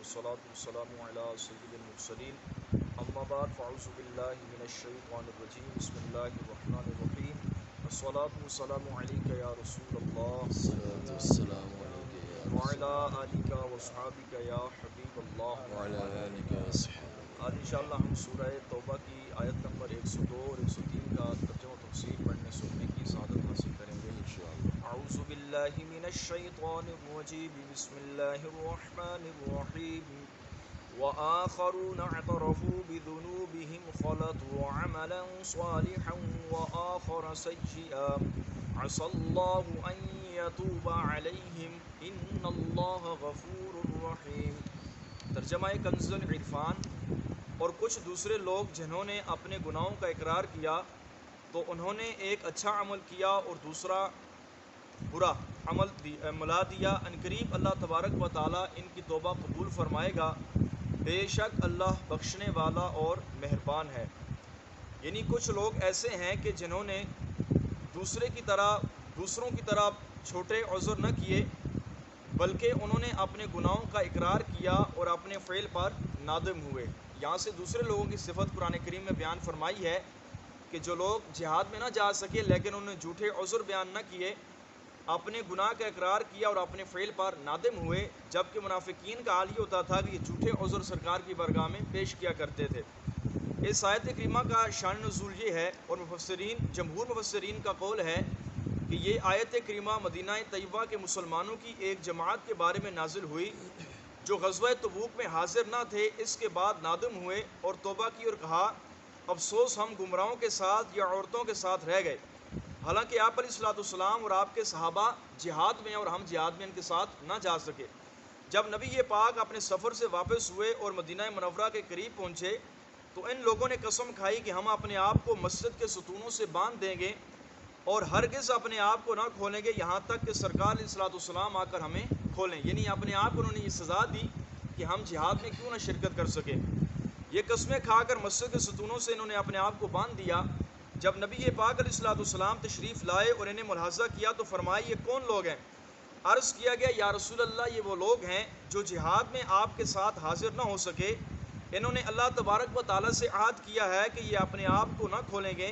والصلاة والسلام على سید المرسلین اما بعد فاعوذ باللہ من الشیطان الرجیم بسم اللہ الرحمن الرحیم الصلاة والسلام علیک یا رسول اللہ والسلام علیکم وعلی آلک واصحابک یا حبیب اللہ وعلی آلک واصحابک۔ آج انشاءاللہ ہم سورہ توبہ کی آیت نمبر 102 اور 103 کا ترجمہ و تفسیر پڑھنے سننے کی سعادت حاصل کریں گے انشاءاللہ۔ اعوذ باللہ من الشیطان الرجیم بسم اللہ الرحمن الرحیم وآخرون اعترفوا بذنوبهم خلطوا عملا صالحا وآخر سيئا عسى الله أن يتوب عليهم إن الله غفور رحيم۔ ترجمہ کنز العرفان۔ اور کچھ دوسرے لوگ جنہوں نے اپنے گناہوں کا اقرار کیا تو انہوں نے ایک اچھا عمل کیا اور دوسرا برا عمل ملا دیا، عنقریب اللہ تبارک و تعالیٰ ان کی توبہ قبول فرمائے گا، بے شک اللہ بخشنے والا اور مہربان ہے۔ یعنی کچھ لوگ ایسے ہیں کہ جنہوں نے دوسروں کی طرح چھوٹے عذر نہ کیے، بلکہ انہوں نے اپنے گناہوں کا اقرار کیا اور اپنے فعل پر نادم ہوئے۔ یہاں سے دوسرے لوگوں کی صفت قرآن کریم میں بیان فرمائی ہے کہ جو لوگ جہاد میں نہ جا سکے لیکن انہوں نے جھوٹے عذر بیان نہ کیے، اپنے گناہ کا اقرار کیا اور اپنے فعل پر نادم ہوئے، جبکہ منافقین کا حال یہ ہوتا تھا کہ یہ جھوٹے عذر سرکار کی بارگاہ میں پیش کیا کرتے تھے۔ اس آیت کریمہ کا شان نزول یہ ہے اور جمہور مفسرین کا قول ہے کہ یہ آیت کریمہ مدینہ طیبہ کے مسلمانوں کی ایک جماعت کے بارے میں نازل ہوئی جو غزوہ تبوک میں حاضر نہ تھے، اس کے بعد نادم ہوئے اور توبہ کی اور کہا افسوس ہم گمراہوں کے ساتھ یا عورتوں کے ساتھ رہ گئے، حالانکہ آپ علیہ الصلوۃ والسلام اور آپ کے صحابہ جہاد میں اور ہم جہاد میں ان کے ساتھ نہ جا سکے۔ جب نبی پاک اپنے سفر سے واپس ہوئے اور مدینہ منورہ کے قریب پہنچے تو ان لوگوں نے قسم کھائی کہ ہم اپنے آپ کو مسجد کے ستونوں سے باندھ دیں گے اور ہرگز اپنے آپ کو نہ کھولیں گے یہاں تک کہ سرکار علیہ الصلوۃ والسلام آ کر ہمیں کھولیں۔ یعنی اپنے آپ کو انہوں نے یہ سزا دی کہ ہم جہاد میں کیوں نہ شرکت کر سکیں۔ یہ قسمیں کھا کر مسجد کے ستونوں سے انہوں نے اپنے آپ کو باندھ دیا۔ جب نبی پاک علیہ الصلوۃ والسلام تشریف لائے اور انہیں ملاحظہ کیا تو فرمایا یہ کون لوگ ہیں؟ عرض کیا گیا یا رسول اللہ یہ وہ لوگ ہیں جو جہاد میں آپ کے ساتھ حاضر نہ ہو سکے، انہوں نے اللہ تبارک و تعالیٰ سے عہد کیا ہے کہ یہ اپنے آپ کو نہ کھولیں گے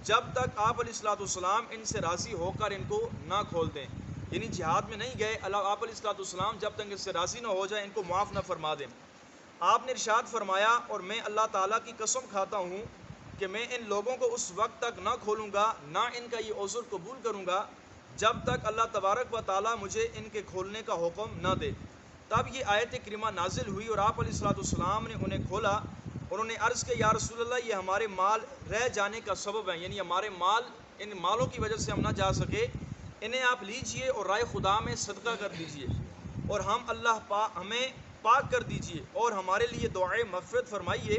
جب تک آپ علیہ الصلوۃ والسلام ان سے راضی ہو کر ان کو نہ کھول دیں۔ یعنی جہاد میں نہیں گئے، آپ علیہ الصلوۃ والسلام جب تک ان سے راضی نہ ہو جائیں ان کو معاف نہ فرما دیں۔ آپ نے ارشاد فرمایا اور میں اللہ تعالیٰ کی قسم کھاتا ہوں کہ میں ان لوگوں کو اس وقت تک نہ کھولوں گا نہ ان کا یہ عذر قبول کروں گا جب تک اللہ تبارک و تعالیٰ مجھے ان کے کھولنے کا حکم نہ دے۔ تب یہ آیت کریمہ نازل ہوئی اور آپ علیہ الصلوۃ والسلام نے انہیں کھولا۔ انہوں نے عرض کیا یا رسول اللہ یہ ہمارے مال رہ جانے کا سبب ہے، یعنی ہمارے مال ان مالوں کی وجہ سے ہم نہ جا سکے، انہیں آپ لیجئے اور رائے خدا میں صدقہ کر دیجئے اور ہمیں پاک کر دیجئے اور ہمارے لیے دعائے مغفرت فرمائیے۔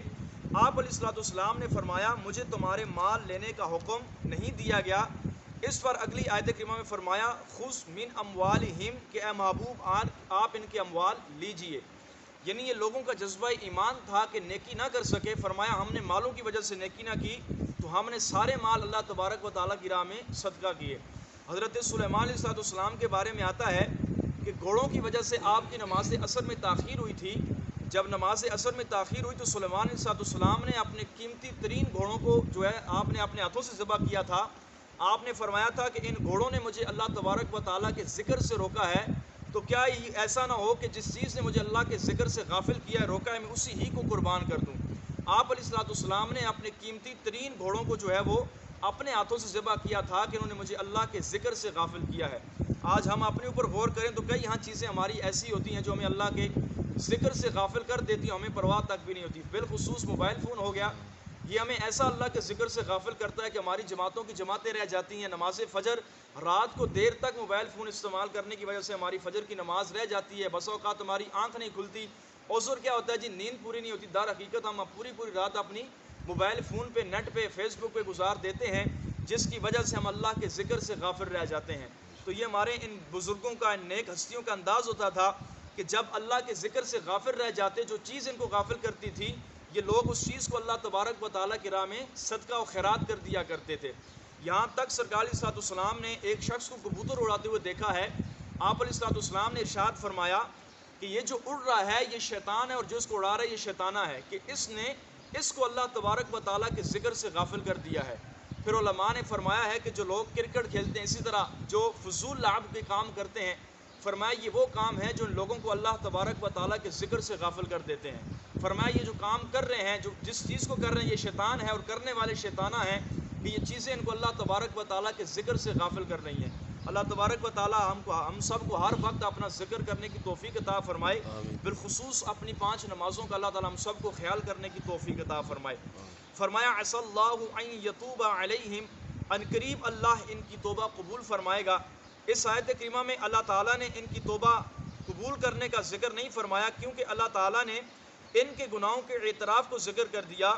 آپ علیہ الصلوۃ والسلام نے فرمایا مجھے تمہارے مال لینے کا حکم نہیں دیا گیا۔ اس پر اگلی آیت کریمہ میں فرمایا خذ من اموالہم کہ اے محبوب آپ ان کے اموال لیجئے۔ یعنی یہ لوگوں کا جذبہ ایمان تھا کہ نیکی نہ کر سکے، فرمایا ہم نے مالوں کی وجہ سے نیکی نہ کی تو ہم نے سارے مال اللہ تبارک و تعالیٰ کی راہ میں صدقہ کیے۔ حضرت سلیمان علیہ السلام کے بارے میں آتا ہے کہ گھوڑوں کی وجہ سے آپ کی نماز عصر میں تاخیر ہوئی تھی۔ جب نماز عصر میں تاخیر ہوئی تو سلیمان علیہ السلام نے اپنے قیمتی ترین گھوڑوں کو جو ہے آپ نے اپنے ہاتھوں سے ذبح کیا تھا۔ آپ نے فرمایا تھا کہ ان گھوڑوں نے مجھے اللہ تبارک و تعالیٰ کے ذکر سے روکا ہے، تو کیا ایسا نہ ہو کہ جس چیز نے مجھے اللہ کے ذکر سے غافل کیا ہے روکا ہے میں اسی ہی کو قربان کر دوں۔ آپ علیہ الصلوۃ والسلام نے اپنے قیمتی ترین گھوڑوں کو جو ہے وہ اپنے ہاتھوں سے ذبح کیا تھا کہ انہوں نے مجھے اللہ کے ذکر سے غافل کیا ہے۔ آج ہم اپنے اوپر غور کریں تو کئی یہاں چیزیں ہماری ایسی ہوتی ہیں جو ہمیں اللہ کے ذکر سے غافل کر دیتی ہیں، ہمیں پرواہ تک بھی نہیں ہوتی۔ بالخصوص موبائل فون ہو گیا، یہ ہمیں ایسا اللہ کے ذکر سے غافل کرتا ہے کہ ہماری جماعتوں کی جماعتیں رہ جاتی ہیں، نماز فجر رات کو دیر تک موبائل فون استعمال کرنے کی وجہ سے ہماری فجر کی نماز رہ جاتی ہے، بسا اوقات ہماری آنکھ نہیں کھلتی۔ عذر کیا ہوتا ہے جی؟ نیند پوری نہیں ہوتی۔ در حقیقت ہم پوری رات اپنی موبائل فون پہ نیٹ پہ فیس بک پہ گزار دیتے ہیں جس کی وجہ سے ہم اللہ کے ذکر سے غافل رہ جاتے ہیں۔ تو یہ ہمارے ان بزرگوں کا ان نیک ہستیوں کا انداز ہوتا تھا کہ جب اللہ کے ذکر سے غافل رہ جاتے، جو چیز ان کو غافل کرتی تھی یہ لوگ اس چیز کو اللہ تبارک و تعالیٰ کی راہ میں صدقہ و خیرات کر دیا کرتے تھے۔ یہاں تک سرکار علیہ الصلوۃ والسلام نے ایک شخص کو کبوتر اڑاتے ہوئے دیکھا ہے۔ آپ علیہ الصلوۃ والسلام نے ارشاد فرمایا کہ یہ جو اڑ رہا ہے یہ شیطان ہے اور جو اس کو اڑا رہا ہے یہ شیطانہ ہے، کہ اس نے اس کو اللہ تبارک و تعالیٰ کے ذکر سے غافل کر دیا ہے۔ پھر علماء نے فرمایا ہے کہ جو لوگ کرکٹ کھیلتے ہیں، اسی طرح جو فضول لعب کے کام کرتے ہیں، فرمایا یہ وہ کام ہے جو ان لوگوں کو اللہ تبارک و تعالیٰ کے ذکر سے غافل کر دیتے ہیں۔ فرمایا یہ جو کام کر رہے ہیں، جو جس چیز کو کر رہے ہیں یہ شیطان ہے اور کرنے والے شیطانہ ہیں، کہ یہ چیزیں ان کو اللہ تبارک و تعالیٰ کے ذکر سے غافل کر رہی ہیں۔ اللہ تبارک و تعالیٰ ہم سب کو ہر وقت اپنا ذکر کرنے کی توفیق عطا فرمائے، آمین۔ بالخصوص اپنی 5 نمازوں کا اللہ تعالیٰ ہم سب کو خیال کرنے کی توفیق عطا فرمائے۔ فرمایا عسى اللہ ان یتوب علیہم، ان قریب اللہ ان کی توبہ قبول فرمائے گا۔ اس آیت کریمہ میں اللہ تعالیٰ نے ان کی توبہ قبول کرنے کا ذکر نہیں فرمایا، کیونکہ اللہ تعالیٰ نے ان کے گناہوں کے اعتراف کو ذکر کر دیا۔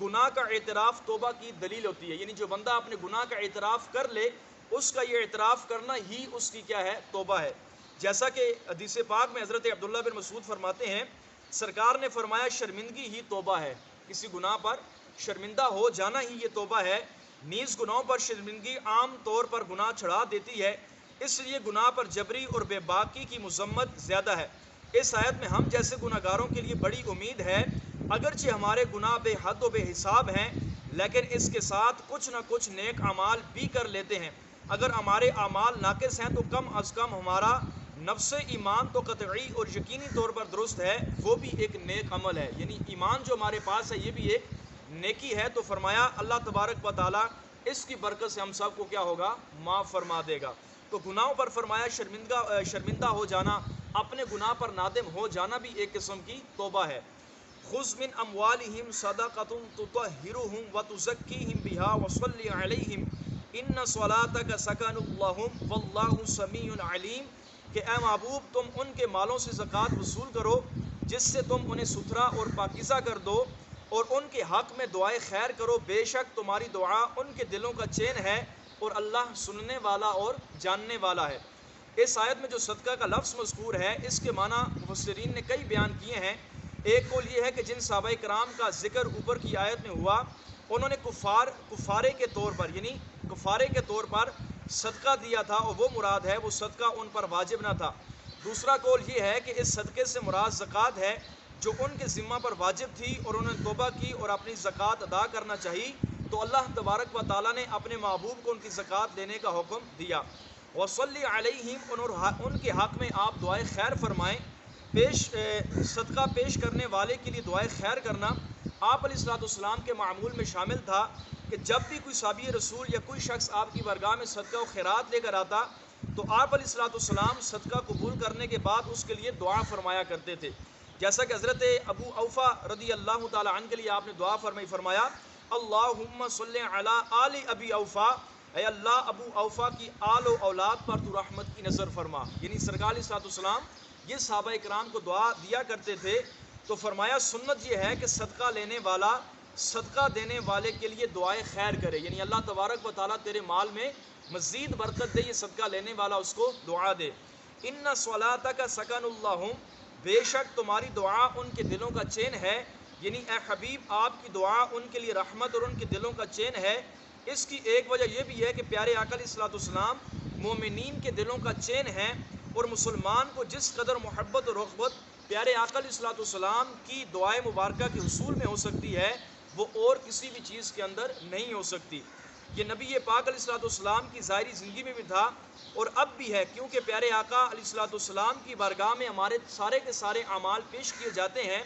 گناہ کا اعتراف توبہ کی دلیل ہوتی ہے، یعنی جو بندہ اپنے گناہ کا اعتراف کر لے، اس کا یہ اعتراف کرنا ہی اس کی کیا ہے؟ توبہ ہے۔ جیسا کہ حدیث پاک میں حضرت عبداللہ بن مسعود فرماتے ہیں، سرکار نے فرمایا شرمندگی ہی توبہ ہے، کسی گناہ پر شرمندہ ہو جانا ہی یہ توبہ ہے۔ نیز گناہوں پر شرمندگی عام طور پر گناہ چڑھا دیتی ہے، اس لیے گناہ پر جبری اور بے باکی کی مذمت زیادہ ہے۔ اس آیت میں ہم جیسے گناہ گاروں کے لیے بڑی امید ہے، اگرچہ ہمارے گناہ بے حد و بے حساب ہیں، لیکن اس کے ساتھ کچھ نہ کچھ نیک اعمال بھی کر لیتے ہیں۔ اگر ہمارے اعمال ناقص ہیں تو کم از کم ہمارا نفس ایمان تو قطعی اور یقینی طور پر درست ہے، وہ بھی ایک نیک عمل ہے، یعنی ایمان جو ہمارے پاس ہے یہ بھی ایک نیکی ہے۔ تو فرمایا اللہ تبارک و تعالیٰ اس کی برکت سے ہم سب کو کیا ہوگا؟ معاف فرما دے گا۔ تو گناہوں پر فرمایا شرمندہ ہو جانا، اپنے گناہ پر نادم ہو جانا بھی ایک قسم کی توبہ ہے۔ خذ من اموالہم صدقۃ تطہرہم وتزکیہم بہا وصلی علیہم ان صلاتک سکن لہم واللہ سمیع علیم، کہ اے محبوب تم ان کے مالوں سے زکوٰۃ وصول کرو جس سے تم انہیں ستھرا اور پاکیزہ کر دو، اور ان کے حق میں دعائے خیر کرو، بے شک تمہاری دعا ان کے دلوں کا چین ہے اور اللہ سننے والا اور جاننے والا ہے۔ اس آیت میں جو صدقہ کا لفظ مذکور ہے، اس کے معنی مفسرین نے کئی بیان کیے ہیں۔ ایک قول یہ ہے کہ جن صحابہ کرام کا ذکر اوپر کی آیت میں ہوا، انہوں نے کفارے کے طور پر، یعنی کفارے کے طور پر صدقہ دیا تھا، اور وہ مراد ہے وہ صدقہ ان پر واجب نہ تھا۔ دوسرا قول یہ ہے کہ اس صدقے سے مراد زکوٰۃ ہے، جو ان کے ذمہ پر واجب تھی اور انہوں نے توبہ کی اور اپنی زکوٰۃ ادا کرنا چاہی، تو اللہ تبارک و تعالیٰ نے اپنے محبوب کو ان کی زکوٰۃ دینے کا حکم دیا۔ وصلی علیہم، ان کے حق میں آپ دعائے خیر فرمائیں۔ صدقہ پیش کرنے والے کے لیے دعائے خیر کرنا آپ علیہ الصلوۃ والسلام کے معمول میں شامل تھا، کہ جب بھی کوئی صحابی رسول یا کوئی شخص آپ کی بارگاہ میں صدقہ و خیرات لے کر آتا، تو آپ علیہ الصلوۃ والسلام صدقہ قبول کرنے کے بعد اس کے لیے دعا فرمایا کرتے تھے۔ جیسا کہ حضرت ابو اوفا رضی اللہ تعالیٰ عنہ کے لیے آپ نے دعا فرمایا اللہم صلی علی آل ابی اوفا، اے اللہ ابو اوفا کی آل و اولاد پر تو رحمت کی نظر فرما، یعنی سرکار علیہ الصلوۃ والسلام یہ صحابہ کرام کو دعا دیا کرتے تھے۔ تو فرمایا سنت یہ ہے کہ صدقہ لینے والا صدقہ دینے والے کے لیے دعائے خیر کرے، یعنی اللہ تبارک و تعالیٰ تیرے مال میں مزید برکت دے، یہ صدقہ لینے والا اس کو دعا دے۔ ان صلاتک سکن لہم، بے شک تمہاری دعا ان کے دلوں کا چین ہے، یعنی اے حبیب آپ کی دعا ان کے لیے رحمت اور ان کے دلوں کا چین ہے۔ اس کی ایک وجہ یہ بھی ہے کہ پیارے آقا علیہ الصلوۃ والسلام مومنین کے دلوں کا چین ہیں، اور مسلمان کو جس قدر محبت اور رغبت پیارے آقا علیہ الصلوۃ والسلام کی دعائے مبارکہ کے حصول میں ہو سکتی ہے، وہ اور کسی بھی چیز کے اندر نہیں ہو سکتی۔ یہ نبی پاک علیہ الصلوۃ والسلام کی ظاہری زندگی میں بھی تھا اور اب بھی ہے، کیونکہ پیارے آقا علیہ الصلوۃ والسلام کی بارگاہ میں ہمارے سارے کے سارے اعمال پیش کیے جاتے ہیں۔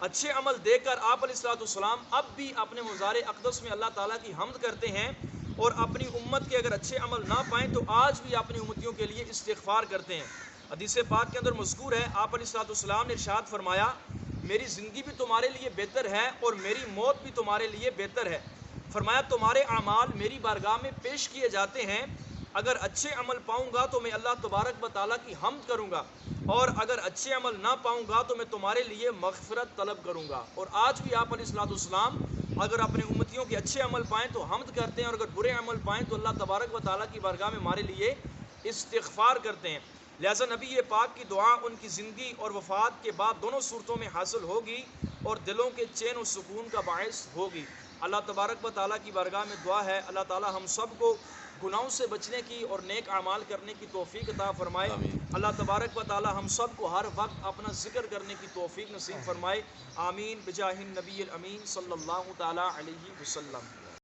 اچھے عمل دے کر آپ علیہ الصلوۃ والسلام اب بھی اپنے مزار اقدس میں اللہ تعالیٰ کی حمد کرتے ہیں، اور اپنی امت کے اگر اچھے عمل نہ پائیں تو آج بھی اپنی امتیوں کے لیے استغفار کرتے ہیں۔ حدیث پاک کے اندر مذکور ہے، آپ علیہ الصلوۃ والسلام نے ارشاد فرمایا میری زندگی بھی تمہارے لیے بہتر ہے اور میری موت بھی تمہارے لیے بہتر ہے۔ فرمایا تمہارے اعمال میری بارگاہ میں پیش کیے جاتے ہیں، اگر اچھے عمل پاؤں گا تو میں اللہ تبارک و تعالیٰ کی حمد کروں گا، اور اگر اچھے عمل نہ پاؤں گا تو میں تمہارے لیے مغفرت طلب کروں گا۔ اور آج بھی آپ علیہ الصلوۃ والسلام اگر اپنے امتیوں کے اچھے عمل پائیں تو حمد کرتے ہیں، اور اگر برے عمل پائیں تو اللہ تبارک و تعالیٰ کی بارگاہ میں ہمارے لیے استغفار کرتے ہیں۔ لہٰذا نبی پاک کی دعا ان کی زندگی اور وفات کے بعد دونوں صورتوں میں حاصل ہوگی، اور دلوں کے چین و سکون کا باعث ہوگی۔ اللہ تبارک و تعالیٰ کی بارگاہ میں دعا ہے اللہ تعالیٰ ہم سب کو گناہوں سے بچنے کی اور نیک اعمال کرنے کی توفیق عطا فرمائے. آمین. اللہ تبارک و تعالی ہم سب کو ہر وقت اپنا ذکر کرنے کی توفیق نصیب فرمائے. آمین بجاہ النبی الامین صلی اللہ تعالی علیہ وسلم.